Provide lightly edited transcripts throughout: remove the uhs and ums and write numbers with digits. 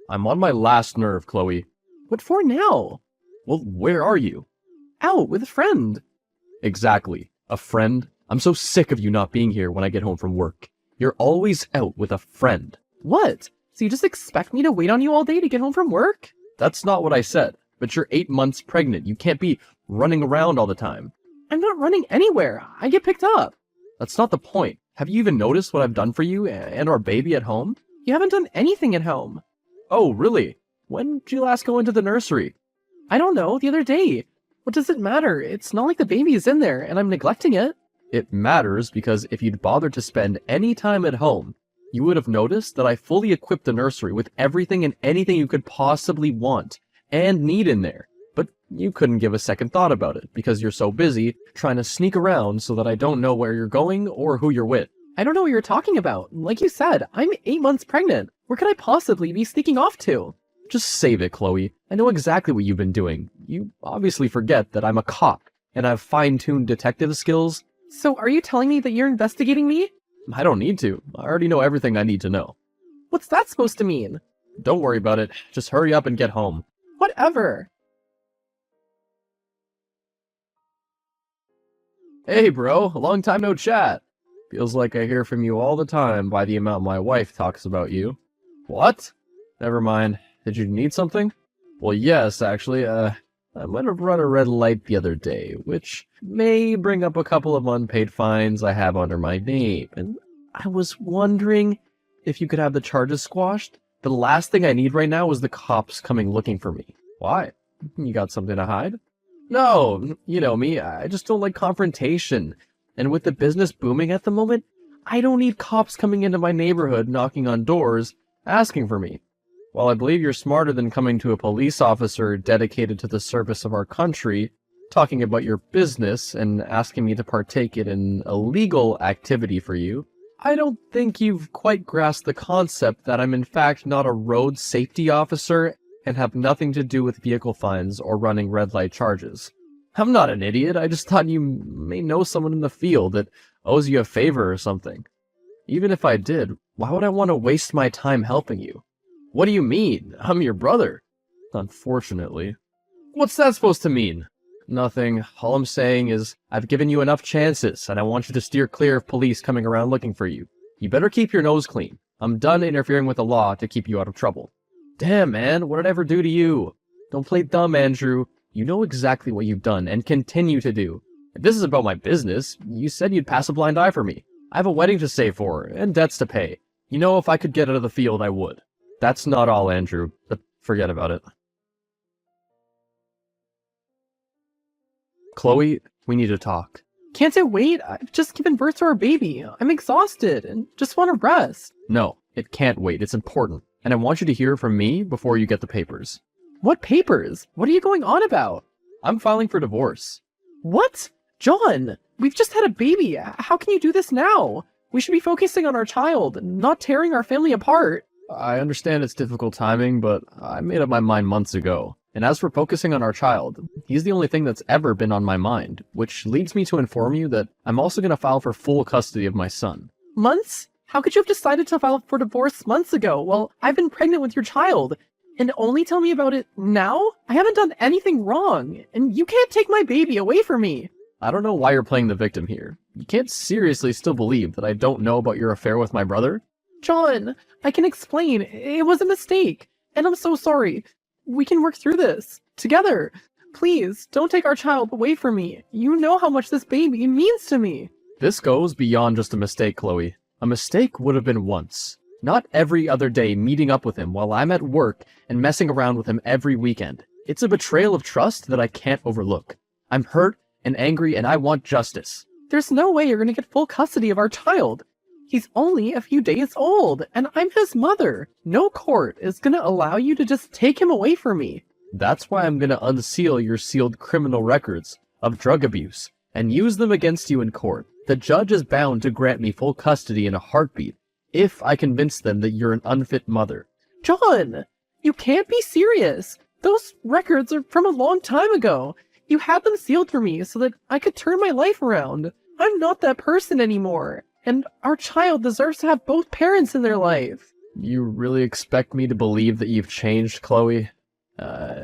I'm on my last nerve, Chloe. What for now? Well, where are you? Out with a friend. Exactly. A friend? I'm so sick of you not being here when I get home from work. You're always out with a friend. What? So you just expect me to wait on you all day to get home from work? That's not what I said. But you're 8 months pregnant. You can't be running around all the time. I'm not running anywhere. I get picked up. That's not the point. Have you even noticed what I've done for you and our baby at home? You haven't done anything at home. Oh, really? When did you last go into the nursery? I don't know, the other day. What does it matter? It's not like the baby is in there and I'm neglecting it. It matters because if you'd bothered to spend any time at home, you would have noticed that I fully equipped the nursery with everything and anything you could possibly want and need in there. But you couldn't give a second thought about it because you're so busy trying to sneak around so that I don't know where you're going or who you're with. I don't know what you're talking about. Like you said, I'm 8 months pregnant. Where could I possibly be sneaking off to? Just save it, Chloe. I know exactly what you've been doing. You obviously forget that I'm a cop and I have fine-tuned detective skills. So are you telling me that you're investigating me? I don't need to. I already know everything I need to know. What's that supposed to mean? Don't worry about it. Just hurry up and get home. Whatever. Hey bro, long time no chat. Feels like I hear from you all the time by the amount my wife talks about you. What? Never mind. Did you need something? Well, yes, actually, I might have run a red light the other day, which may bring up a couple of unpaid fines I have under my name, and I was wondering if you could have the charges squashed. The last thing I need right now is the cops coming looking for me. Why? You got something to hide? No, you know me, I just don't like confrontation. And with the business booming at the moment, I don't need cops coming into my neighborhood knocking on doors, asking for me. While I believe you're smarter than coming to a police officer dedicated to the service of our country, talking about your business and asking me to partake in an illegal activity for you, I don't think you've quite grasped the concept that I'm in fact not a road safety officer and have nothing to do with vehicle fines or running red light charges. I'm not an idiot, I just thought you may know someone in the field that owes you a favor or something. Even if I did, why would I want to waste my time helping you? What do you mean? I'm your brother. Unfortunately. What's that supposed to mean? Nothing. All I'm saying is, I've given you enough chances, and I want you to steer clear of police coming around looking for you. You better keep your nose clean. I'm done interfering with the law to keep you out of trouble. Damn, man, what did I ever do to you? Don't play dumb, Andrew. You know exactly what you've done, and continue to do. If this is about my business, you said you'd pass a blind eye for me. I have a wedding to save for, and debts to pay. You know, if I could get out of the field, I would. That's not all, Andrew, but forget about it. Chloe, we need to talk. Can't it wait? I've just given birth to our baby. I'm exhausted and just want to rest. No, it can't wait. It's important. And I want you to hear from me before you get the papers. What papers? What are you going on about? I'm filing for divorce. What? John, we've just had a baby. How can you do this now? We should be focusing on our child, not tearing our family apart. I understand it's difficult timing, but I made up my mind months ago. And as for focusing on our child, he's the only thing that's ever been on my mind, which leads me to inform you that I'm also going to file for full custody of my son. Months? How could you have decided to file for divorce months ago? Well, I've been pregnant with your child. And only tell me about it now? I haven't done anything wrong, and you can't take my baby away from me. I don't know why you're playing the victim here. You can't seriously still believe that I don't know about your affair with my brother? John, I can explain. It was a mistake, and I'm so sorry. We can work through this together. Please, don't take our child away from me. You know how much this baby means to me. This goes beyond just a mistake, Chloe. A mistake would have been once. Not every other day meeting up with him while I'm at work and messing around with him every weekend. It's a betrayal of trust that I can't overlook. I'm hurt and angry and I want justice. There's no way you're going to get full custody of our child. He's only a few days old, and I'm his mother. No court is going to allow you to just take him away from me. That's why I'm going to unseal your sealed criminal records of drug abuse and use them against you in court. The judge is bound to grant me full custody in a heartbeat if I convince them that you're an unfit mother. John, you can't be serious. Those records are from a long time ago. You had them sealed for me so that I could turn my life around. I'm not that person anymore. And our child deserves to have both parents in their life. You really expect me to believe that you've changed, Chloe?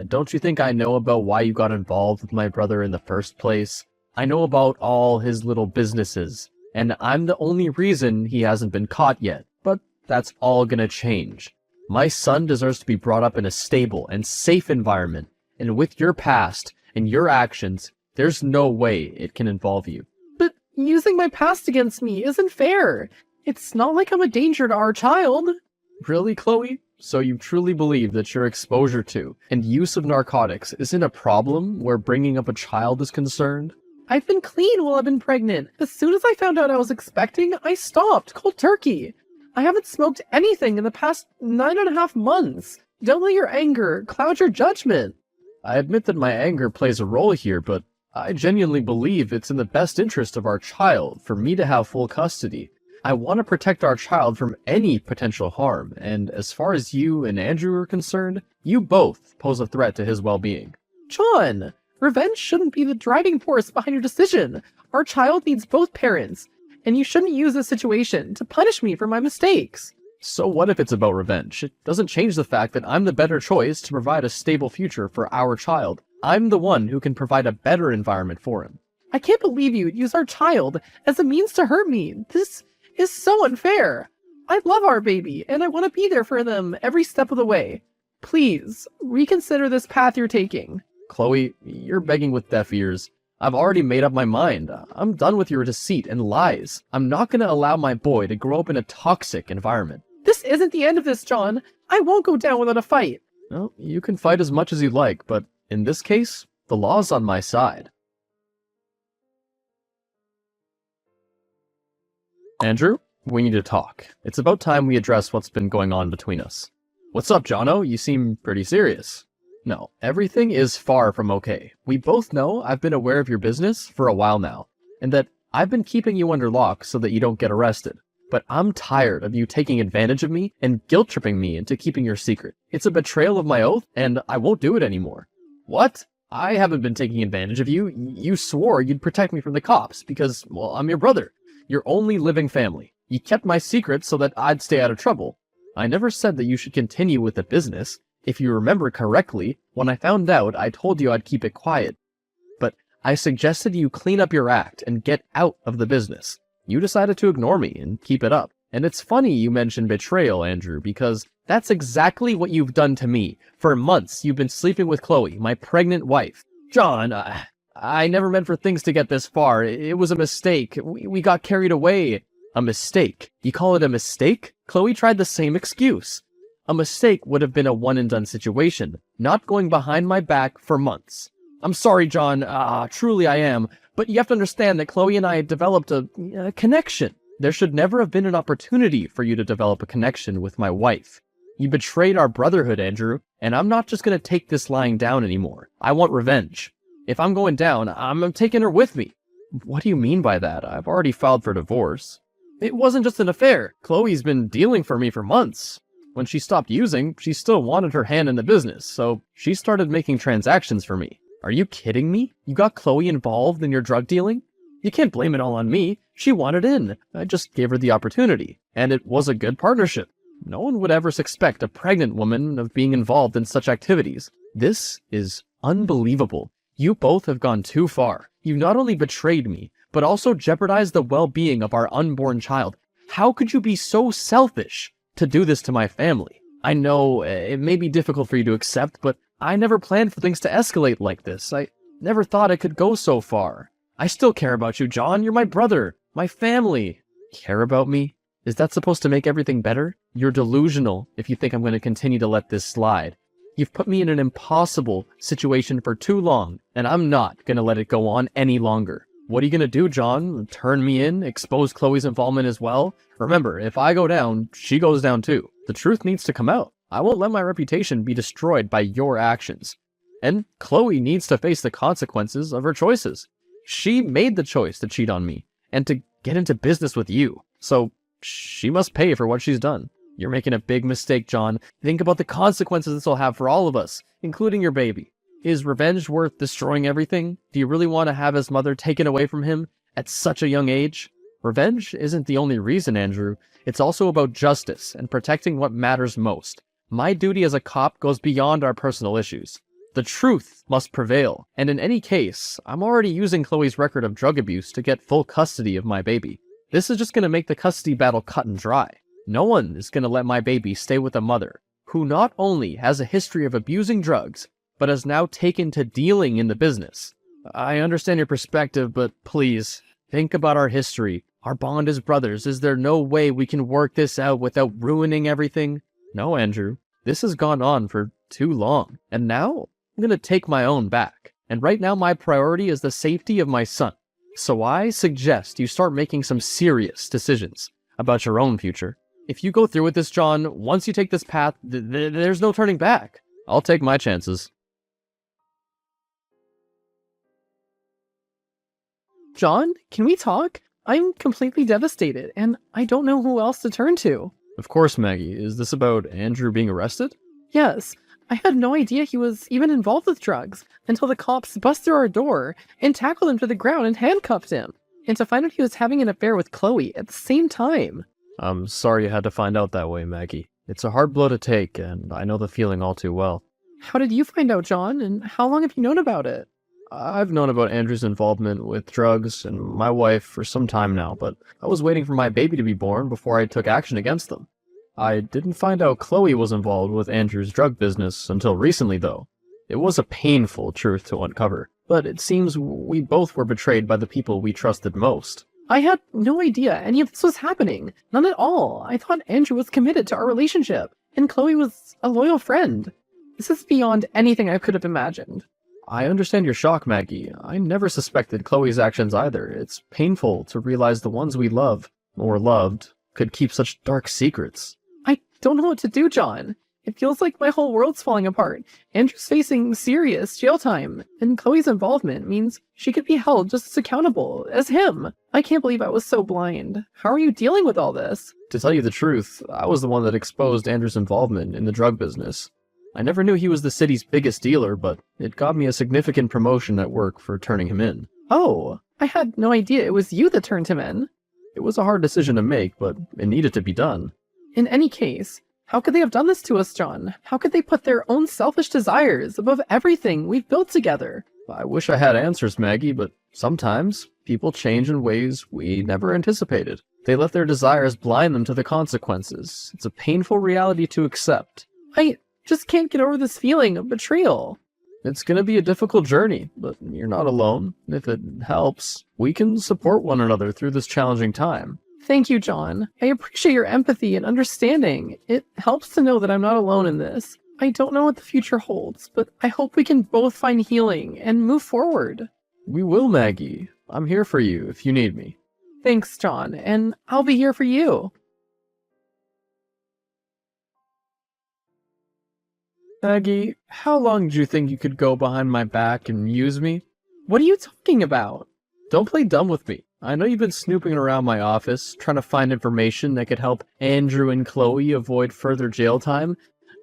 Don't you think I know about why you got involved with my brother in the first place? I know about all his little businesses, and I'm the only reason he hasn't been caught yet, but that's all gonna change. My son deserves to be brought up in a stable and safe environment, and with your past and your actions, there's no way it can involve you. But using my past against me isn't fair. It's not like I'm a danger to our child. Really, Chloe? So you truly believe that your exposure to and use of narcotics isn't a problem where bringing up a child is concerned? I've been clean while I've been pregnant. As soon as I found out I was expecting, I stopped, cold turkey. I haven't smoked anything in the past 9.5 months. Don't let your anger cloud your judgment. I admit that my anger plays a role here, but I genuinely believe it's in the best interest of our child for me to have full custody. I want to protect our child from any potential harm, and as far as you and Andrew are concerned, you both pose a threat to his well-being. John, revenge shouldn't be the driving force behind your decision. Our child needs both parents, and you shouldn't use this situation to punish me for my mistakes. So what if it's about revenge? It doesn't change the fact that I'm the better choice to provide a stable future for our child. I'm the one who can provide a better environment for him. I can't believe you'd use our child as a means to hurt me. This is so unfair. I love our baby, and I want to be there for them every step of the way. Please, reconsider this path you're taking. Chloe, you're begging with deaf ears. I've already made up my mind. I'm done with your deceit and lies. I'm not going to allow my boy to grow up in a toxic environment. This isn't the end of this, John. I won't go down without a fight. Well, you can fight as much as you like, but in this case, the law's on my side. Andrew, we need to talk. It's about time we address what's been going on between us. What's up, Jono? You seem pretty serious. No, everything is far from okay. We both know I've been aware of your business for a while now, and that I've been keeping you under lock so that you don't get arrested. But I'm tired of you taking advantage of me and guilt-tripping me into keeping your secret. It's a betrayal of my oath, and I won't do it anymore. What? I haven't been taking advantage of you. You swore you'd protect me from the cops because, well, I'm your brother. Your only living family. You kept my secret so that I'd stay out of trouble. I never said that you should continue with the business. If you remember correctly, when I found out, I told you I'd keep it quiet. But I suggested you clean up your act and get out of the business. You decided to ignore me and keep it up. And it's funny you mentioned betrayal, Andrew, because that's exactly what you've done to me. For months, you've been sleeping with Chloe, my pregnant wife. John, I never meant for things to get this far. It was a mistake. We got carried away. A mistake? You call it a mistake? Chloe tried the same excuse. A mistake would have been a one-and-done situation, not going behind my back for months. I'm sorry, John. Truly I am. But you have to understand that Chloe and I had developed a connection. There should never have been an opportunity for you to develop a connection with my wife. You betrayed our brotherhood, Andrew, and I'm not just going to take this lying down anymore. I want revenge. If I'm going down, I'm taking her with me. What do you mean by that? I've already filed for divorce. It wasn't just an affair. Chloe's been dealing for me for months. When she stopped using, she still wanted her hand in the business, so she started making transactions for me. Are you kidding me? You got Chloe involved in your drug dealing? You can't blame it all on me. She wanted in. I just gave her the opportunity, and it was a good partnership. No one would ever suspect a pregnant woman of being involved in such activities. This is unbelievable. You both have gone too far. You've not only betrayed me, but also jeopardized the well-being of our unborn child. How could you be so selfish to do this to my family? I know it may be difficult for you to accept, but I never planned for things to escalate like this. I never thought it could go so far. I still care about you, John. You're my brother, my family. Care about me? Is that supposed to make everything better? You're delusional if you think I'm going to continue to let this slide. You've put me in an impossible situation for too long, and I'm not going to let it go on any longer. What are you going to do, John? Turn me in? Expose Chloe's involvement as well? Remember, if I go down, she goes down too. The truth needs to come out. I won't let my reputation be destroyed by your actions. And Chloe needs to face the consequences of her choices. She made the choice to cheat on me and to get into business with you. So she must pay for what she's done. You're making a big mistake, John. Think about the consequences this will have for all of us, including your baby. Is revenge worth destroying everything? Do you really want to have his mother taken away from him at such a young age? Revenge isn't the only reason, Andrew. It's also about justice and protecting what matters most. My duty as a cop goes beyond our personal issues. The truth must prevail, and in any case, I'm already using Chloe's record of drug abuse to get full custody of my baby. This is just going to make the custody battle cut and dry. No one is going to let my baby stay with a mother who not only has a history of abusing drugs, but has now taken to dealing in the business. I understand your perspective, but please, think about our history. Our bond as brothers. Is there no way we can work this out without ruining everything? No, Andrew. This has gone on for too long, and now I'm going to take my own back. And right now my priority is the safety of my son. So I suggest you start making some serious decisions about your own future. If you go through with this, John, once you take this path, there's no turning back. I'll take my chances. John, can we talk? I'm completely devastated, and I don't know who else to turn to. Of course, Maggie. Is this about Andrew being arrested? Yes, I had no idea he was even involved with drugs until the cops bust through our door and tackled him to the ground and handcuffed him. And to find out he was having an affair with Chloe at the same time. I'm sorry you had to find out that way, Maggie. It's a hard blow to take, and I know the feeling all too well. How did you find out, John, and how long have you known about it? I've known about Andrew's involvement with drugs and my wife for some time now, but I was waiting for my baby to be born before I took action against them. I didn't find out Chloe was involved with Andrew's drug business until recently, though. It was a painful truth to uncover, but it seems we both were betrayed by the people we trusted most. I had no idea any of this was happening. None at all. I thought Andrew was committed to our relationship, and Chloe was a loyal friend. This is beyond anything I could have imagined. I understand your shock, Maggie. I never suspected Chloe's actions either. It's painful to realize the ones we love, or loved, could keep such dark secrets. I don't know what to do, John. It feels like my whole world's falling apart. Andrew's facing serious jail time, and Chloe's involvement means she could be held just as accountable as him. I can't believe I was so blind. How are you dealing with all this? To tell you the truth, I was the one that exposed Andrew's involvement in the drug business. I never knew he was the city's biggest dealer, but it got me a significant promotion at work for turning him in. Oh, I had no idea it was you that turned him in. It was a hard decision to make, but it needed to be done. In any case, how could they have done this to us, John? How could they put their own selfish desires above everything we've built together? I wish I had answers, Maggie, but sometimes people change in ways we never anticipated. They let their desires blind them to the consequences. It's a painful reality to accept. I just can't get over this feeling of betrayal. It's gonna be a difficult journey, but you're not alone. If it helps, we can support one another through this challenging time. Thank you, John. I appreciate your empathy and understanding. It helps to know that I'm not alone in this. I don't know what the future holds, but I hope we can both find healing and move forward. We will, Maggie. I'm here for you if you need me. Thanks, John, and I'll be here for you. Maggie, how long do you think you could go behind my back and use me? What are you talking about? Don't play dumb with me. I know you've been snooping around my office, trying to find information that could help Andrew and Chloe avoid further jail time.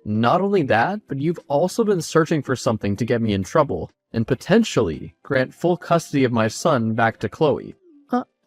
Not only that, but you've also been searching for something to get me in trouble, and potentially grant full custody of my son back to Chloe.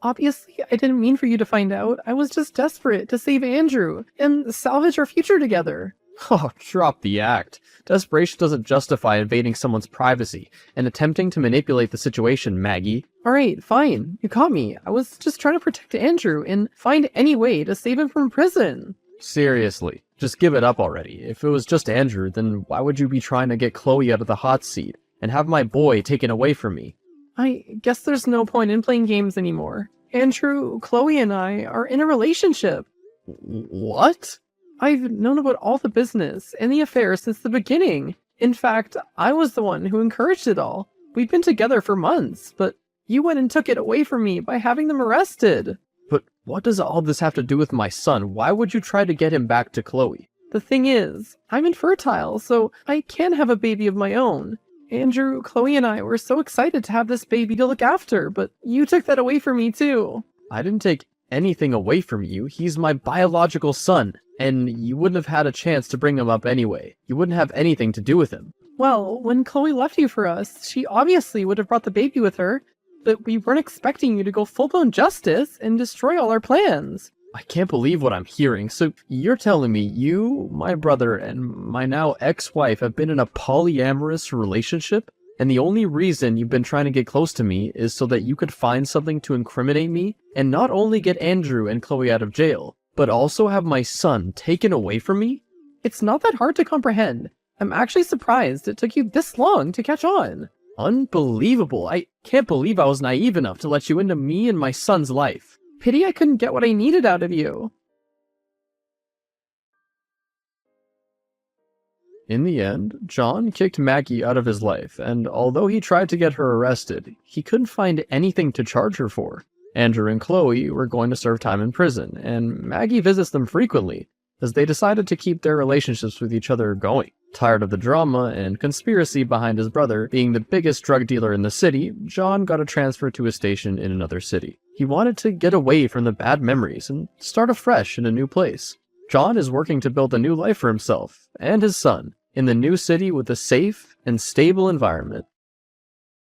Obviously, I didn't mean for you to find out. I was just desperate to save Andrew and salvage our future together. Oh, drop the act. Desperation doesn't justify invading someone's privacy and attempting to manipulate the situation, Maggie. Alright, fine. You caught me. I was just trying to protect Andrew and find any way to save him from prison. Seriously, just give it up already. If it was just Andrew, then why would you be trying to get Chloe out of the hot seat and have my boy taken away from me? I guess there's no point in playing games anymore. Andrew, Chloe, and I are in a relationship. What? I've known about all the business and the affair since the beginning. In fact, I was the one who encouraged it all. We've been together for months, but you went and took it away from me by having them arrested. But what does all this have to do with my son? Why would you try to get him back to Chloe? The thing is, I'm infertile, so I can have a baby of my own. Andrew, Chloe, and I were so excited to have this baby to look after, but you took that away from me too. I didn't take anything away from you. He's my biological son, and you wouldn't have had a chance to bring him up anyway. You wouldn't have anything to do with him. Well, when Chloe left you for us, she obviously would have brought the baby with her. but we weren't expecting you to go full-blown justice and destroy all our plans. I can't believe what I'm hearing. So you're telling me you, my brother, and my now ex-wife have been in a polyamorous relationship? And the only reason you've been trying to get close to me is so that you could find something to incriminate me and not only get Andrew and Chloe out of jail, but also have my son taken away from me? It's not that hard to comprehend. I'm actually surprised it took you this long to catch on. Unbelievable. I can't believe I was naive enough to let you into me and my son's life. Pity I couldn't get what I needed out of you. In the end, John kicked Maggie out of his life, and although he tried to get her arrested, he couldn't find anything to charge her for. Andrew and Chloe were going to serve time in prison, and Maggie visits them frequently, as they decided to keep their relationships with each other going. Tired of the drama and conspiracy behind his brother being the biggest drug dealer in the city, John got a transfer to a station in another city. He wanted to get away from the bad memories and start afresh in a new place. John is working to build a new life for himself and his son in the new city with a safe and stable environment.